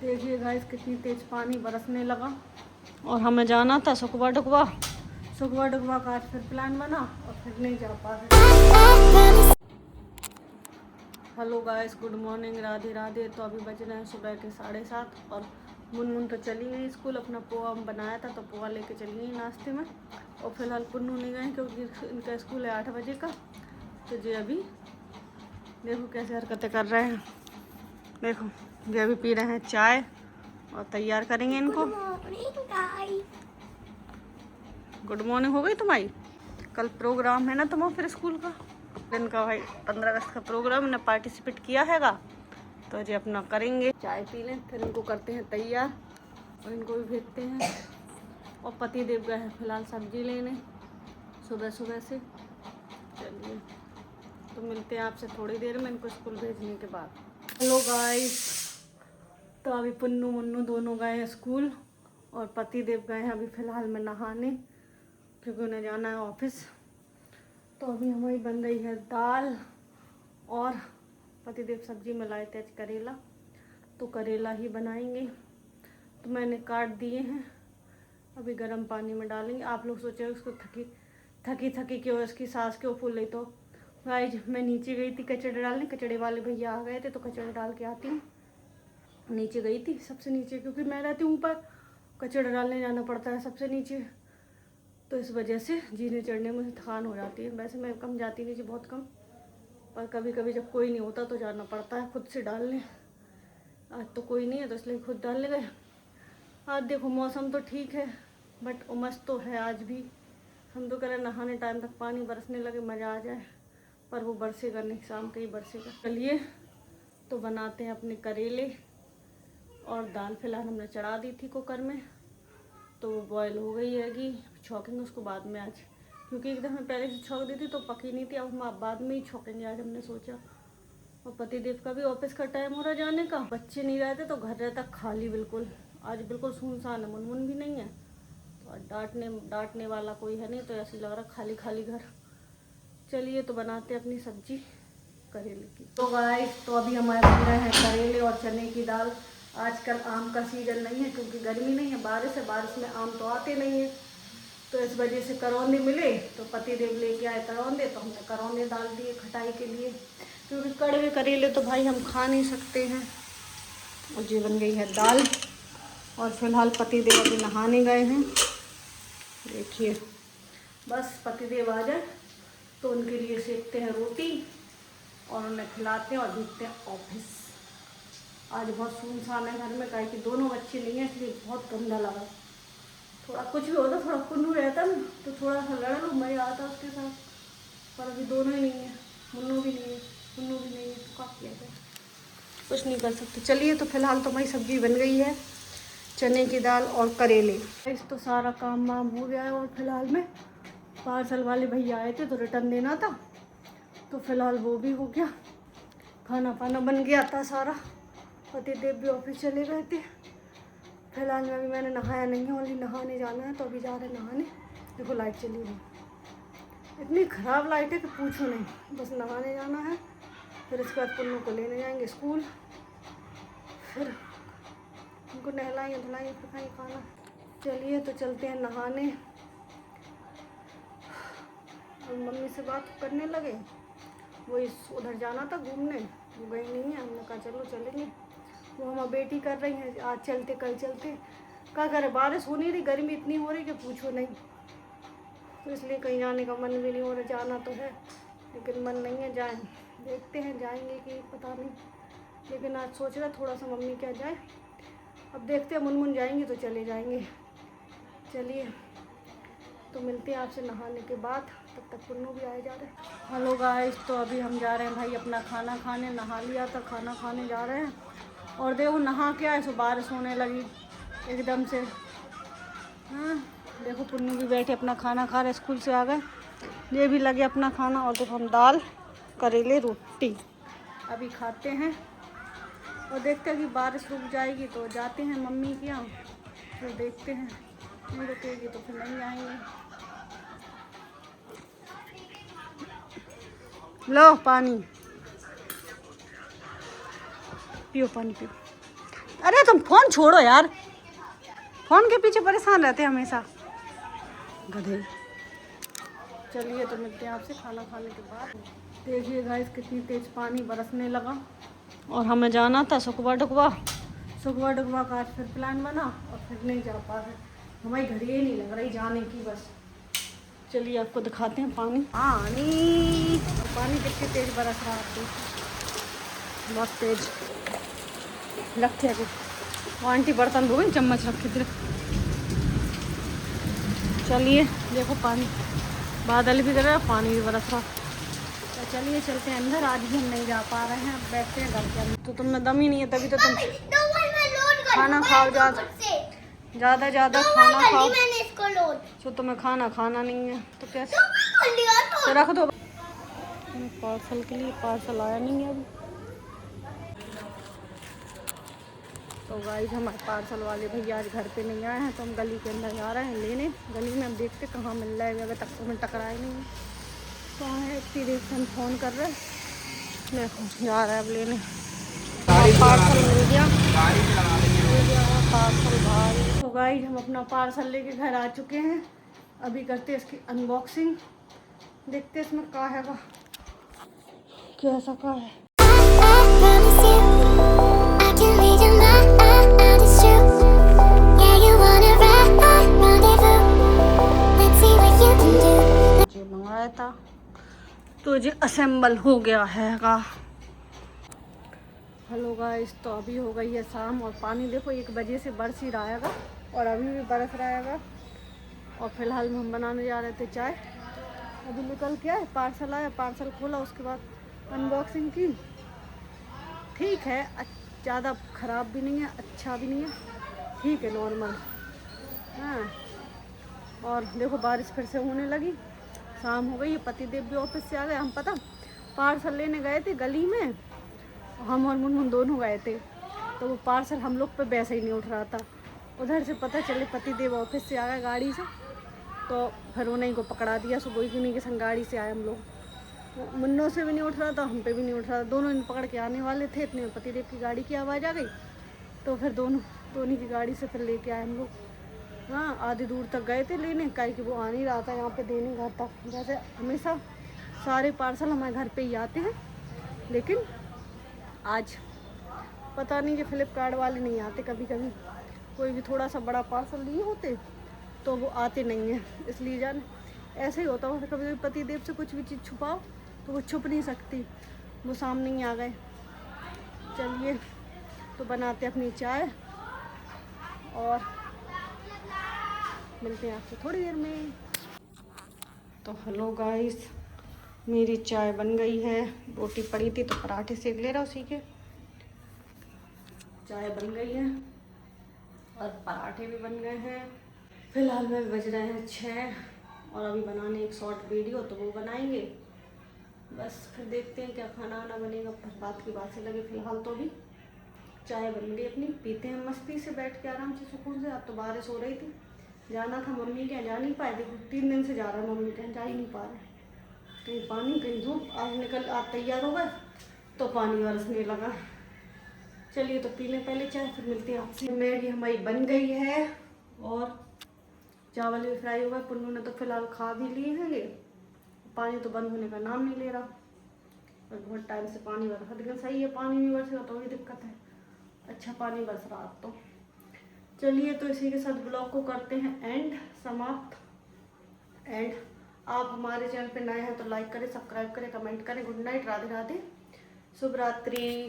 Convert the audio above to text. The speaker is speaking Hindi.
देखिए गाइस कितनी तेज पानी बरसने लगा और हमें जाना था सुखवा डुकवा का आज फिर प्लान बना और फिर नहीं जा पा रहे। Hello guys, good morning, Radhe Radhe. तो अभी बज रहे हैं सुबह के 7:30 और मुनमुन तो चली गई स्कूल। अपना पोहा बनाया था तो पोहा लेके चली गई नाश्ते में। और फिलहाल पुन्नू नहीं गए क्योंकि इनका स्कूल है 8 बजे का। तो जी अभी देखो कैसे हरकतें कर रहे हैं। देखो ये अभी पी रहे हैं चाय और तैयार करेंगे इनको। गुड मॉर्निंग हो गई तुम्हारी। कल प्रोग्राम है ना तुम्हारा फिर स्कूल का दिन का भाई 15 अगस्त का प्रोग्राम ने पार्टिसिपेट किया हैगा। तो अजय अपना करेंगे, चाय पी लें फिर इनको करते हैं तैयार और इनको भी भेजते हैं। और पति देव गए हैं फिलहाल सब्जी लेने सुबह सुबह से। चलिए तो मिलते हैं आपसे थोड़ी देर में इनको स्कूल भेजने के बाद। हेलो गाइस, तो अभी पुन्नू मुन्नू दोनों गए हैं स्कूल और पति देव गए हैं अभी फ़िलहाल में नहाने क्योंकि उन्हें जाना है ऑफिस। तो अभी हमारी बन रही है दाल और पति देव सब्जी में लाए थे करेला, तो करेला ही बनाएंगे। तो मैंने काट दिए हैं, अभी गर्म पानी में डालेंगे। आप लोग सोचे उसको थकी क्यों इसकी सास क्यों फूल रही। तो गाइस मैं नीचे गई थी कचड़े डालने, कचड़े वाले भैया आ गए थे तो कचड़े डाल के आती हूँ। नीचे गई थी सबसे नीचे क्योंकि मैं रहती हूँ ऊपर, कचड़ा डालने जाना पड़ता है सबसे नीचे। तो इस वजह से जीने चढ़ने में थकान हो जाती है। वैसे मैं कम जाती नीचे, बहुत कम, पर कभी कभी जब कोई नहीं होता तो जाना पड़ता है खुद से डालने। आज तो कोई नहीं है तो इसलिए खुद डालने गए। आज देखो मौसम तो ठीक है बट उमस तो है आज भी। हम तो करें नहाने टाइम तक पानी बरसने लगे मज़ा आ जाए, पर वो बरसेगा नहीं, शाम के ही बरसेगा। चलिए तो बनाते हैं अपने करेले और दाल। फिलहाल हमने चढ़ा दी थी कुकर में तो वो बॉयल हो गई हैगी। छौंकेंगे उसको बाद में आज, क्योंकि एकदम मैं पहले से छौंक दी थी तो पकी नहीं थी। अब हम बाद में ही छौंकेंगे आज हमने सोचा। और पति देव का भी ऑफिस का टाइम हो रहा जाने का। बच्चे नहीं रहते तो घर रहता खाली बिल्कुल। आज बिल्कुल सुनसान है, मुनमुन भी नहीं है तो डांटने वाला कोई है नहीं, तो ऐसे लग रहा खाली खाली घर। चलिए तो बनाते अपनी सब्जी करेले की। तो गाइस तो अभी हमारे बन रहे हैं करेले और चने की दाल। आजकल आम का सीज़न नहीं है क्योंकि गर्मी नहीं है, बारिश है। बारिश में आम तो आते नहीं है, तो इस वजह से करौंदे मिले तो पति देव लेके आए करौंदे, तो हमने करौंदे डाल दिए खटाई के लिए, क्योंकि कड़वे करेले तो भाई हम खा नहीं सकते हैं। और ये बन गई है दाल। और फिलहाल पति देव अभी नहाने गए हैं। देखिए बस पति देव आ जाए तो उनके लिए सेकते हैं रोटी और उन्हें खिलाते हैं और भेजते हैं ऑफिस। आज बहुत सुनसान है घर में, काहे कि दोनों बच्चे नहीं हैं इसलिए बहुत गंदा लगा। थोड़ा कुछ भी होता, थोड़ा पुन्नू रहता ना तो थोड़ा सा लड़ लो मज़ा आता उसके साथ, पर अभी दोनों ही नहीं है, मुन्नू भी नहीं है पुन्नू भी नहीं है, तो क्या किया जाए, कुछ नहीं कर सकते। चलिए तो फिलहाल तो हमारी सब्जी बन गई है, चने की दाल और करेले। इस तो सारा काम वाम हो गया है और फिलहाल में पार्सल वाले भैया आए थे तो रिटर्न देना था, तो फिलहाल वो भी हो गया। खाना पाना बन गया था सारा। पति देव भी ऑफिस चले गए थे। फिलहाल में अभी मैंने नहाया नहीं है, ओनली नहाने जाना है तो अभी जा रहे हैं नहाने। देखो लाइट चली गई, इतनी ख़राब लाइट है कि पूछो नहीं। बस नहाने जाना है, फिर इसके बाद पुन्नू को लेने जाएंगे स्कूल, फिर उनको नहलाएंगे धुलाएंगे फिर खाएंगे खाना। चलिए तो चलते हैं नहाने। और मम्मी से बात करने लगे, वही उधर जाना था घूमने, वो गई नहीं है। हमने कहा चलो चलेंगे, वो हमारी बेटी कर रही है आज चलते कल चलते। क्या करे, बारिश हो नहीं रही, गर्मी इतनी हो रही कि पूछो नहीं, तो इसलिए कहीं जाने का मन भी नहीं हो रहा। जाना तो है लेकिन मन नहीं है, जाए देखते हैं जाएंगे कि पता नहीं। लेकिन आज सोच रहा थोड़ा सा मम्मी क्या जाए, अब देखते हैं मुनमुन जाएंगे तो चले जाएंगे। चलिए तो मिलते हैं आपसे नहाने के बाद, तब तक पुन्नू भी आए जा रहे हैं। हेलो गाइस, तो अभी हम जा रहे हैं भाई अपना खाना खाने। नहा लिया था, खाना खाने जा रहे हैं। और देखो नहा के आए सो बारिश होने लगी एकदम से। हाँ देखो पुन्नू भी बैठे अपना खाना खा रहे, स्कूल से आ गए, ये भी लगे अपना खाना। और देखो हम दाल करेले रोटी अभी खाते हैं और देखते हैं कि बारिश रुक जाएगी तो जाते हैं मम्मी के यहाँ, फिर देखते हैं, नहीं रुकेगी तो फिर नहीं आएंगे। लो पानी पियो, पानी पियो। अरे तुम फोन छोड़ो यार, फोन के पीछे परेशान रहते हैं हमेशा, गधे। चलिए तो मिलते हैं आपसे खाना खाने के बाद। देखिए गाइस कितनी तेज पानी बरसने लगा और हमें जाना था सुखवा डुकवा का आज फिर प्लान बना और फिर नहीं जा पा रहे, हमारी घड़ी ही नहीं लग रही जाने की बस। चलिए आपको दिखाते हैं पानी कितनी तेज बरस रहा है, बहुत तेज रखे अभी। आंटी बर्तन धो गई, चम्मच रखे थे। चलिए देखो पानी, बादल भी गिर रहा है, पानी भी बरस रहा। तो चलिए चलते हैं अंदर, आज भी हम नहीं जा पा रहे हैं, बैठते हैं घर के अंदर। तो तुम्हें दम ही नहीं है, तभी तो तुम खाना खाओ, ज़्यादा खाना खाओ। तो तुम्हें खाना नहीं है तो कैसे, तो रख दो। पार्सल के लिए पार्सल आया नहीं है अभी। तो गाइस हमारे पार्सल वाले भैया आज घर पे नहीं आए हैं, तो हम गली के अंदर जा रहे हैं लेने। गली में हम देखते कहाँ मिल रहा है, अगर तक तो हमें टकराए नहीं है। तो है इतनी देर से हम फ़ोन कर रहे हैं, देखो जा रहा है अब लेने। पार्सल मिल गया पार्सल भाई। तो गाइस हम अपना पार्सल लेके घर आ चुके हैं, अभी करते हैं इसकी अनबॉक्सिंग, देखते हैं इसमें क्या है, कैसा क्या है। जो मंगाया था तो जो असेंबल हो गया है का। हेलो गाइस, तो अभी हो गई है शाम और पानी देखो 1 बजे से बरस ही रहा है और अभी भी बरस रहा है। और फिलहाल में हम बनाने जा रहे थे चाय, अभी निकल के आए, पार्सल आया, पार्सल खोला, उसके बाद अनबॉक्सिंग की। ठीक है, ज़्यादा ख़राब भी नहीं है, अच्छा भी नहीं है, ठीक है, नॉर्मल। हाँ, और देखो बारिश फिर से होने लगी, शाम हो गई, पतिदेव भी ऑफिस से आ गए। हम पता पार्सल लेने गए थे गली में, हम और मुनमुन दोनों गए थे, तो वो पार्सल हम लोग पे वैसे ही नहीं उठ रहा था। उधर से पता चले पतिदेव ऑफिस से आ गए गाड़ी से, तो फिर उन्हीं को पकड़ा दिया। सुबह की नहीं के संग गाड़ी से आए हम लोग, मुन्नों से भी नहीं उठ रहा था, हम पे भी नहीं उठ रहा था, दोनों इन पकड़ के आने वाले थे। इतने में पतिदेव की गाड़ी की आवाज़ आ गई, तो फिर दोनों की गाड़ी से फिर लेके आए हम लोग। हाँ, आधी दूर तक गए थे लेने, काहे कि वो आ नहीं रहा था यहाँ पे देने घर तक। जैसे हमेशा सारे पार्सल हमारे घर पे ही आते हैं, लेकिन आज पता नहीं कि फ्लिपकार्ट वाले नहीं आते। कभी कभी कोई भी थोड़ा सा बड़ा पार्सल लिए होते तो वो आते नहीं हैं, इसलिए जान ऐसे ही होता है। कभी कभी पतिदेव से कुछ भी चीज़ छुपाओ तो वो छुप नहीं सकती, वो सामने ही आ गए। चलिए तो बनाते अपनी चाय और मिलते हैं आपसे थोड़ी देर में। तो हेलो गाइस, मेरी चाय बन गई है, रोटी पड़ी थी तो पराठे सेक ले रहा उसी के। चाय बन गई है और पराठे भी बन गए हैं। फिलहाल में बज रहे हैं 6 और अभी बनाने एक शॉर्ट वीडियो, तो वो बनाएंगे बस, फिर देखते हैं क्या खाना वाना बनेगा, फिर बात की बात से लगे। फिलहाल तो अभी चाय बन गई अपनी, पीते हैं मस्ती से बैठ के आराम से सुकून से। अब तो बारिश हो रही थी, जाना था मम्मी के यहाँ, जा नहीं पाए। देखो 3 दिन से जा रहा है मम्मी के यहाँ, जा ही नहीं पा रहे, कहीं पानी कहीं धूप। आज तैयार हो गए तो पानी बरसने लगा। चलिए तो पी लें पहले चाय, फिर मिलते हैं आपसे। मैगी हमारी बन गई है और चावल भी फ्राई हो गए। पुन्नू ने तो फिलहाल खा भी लिए हैं, ये पानी तो बंद होने का नाम नहीं ले रहा, और बहुत टाइम से पानी बरस रहा। लेकिन सही है, पानी नहीं बरसेगा तो भी दिक्कत है, अच्छा पानी बरस रहा तो। चलिए तो इसी के साथ ब्लॉग को करते हैं एंड समाप्त। एंड आप हमारे चैनल पे नए हैं तो लाइक करें, सब्सक्राइब करें, कमेंट करें। गुड नाइट, राधे राधे, शुभ रात्रि।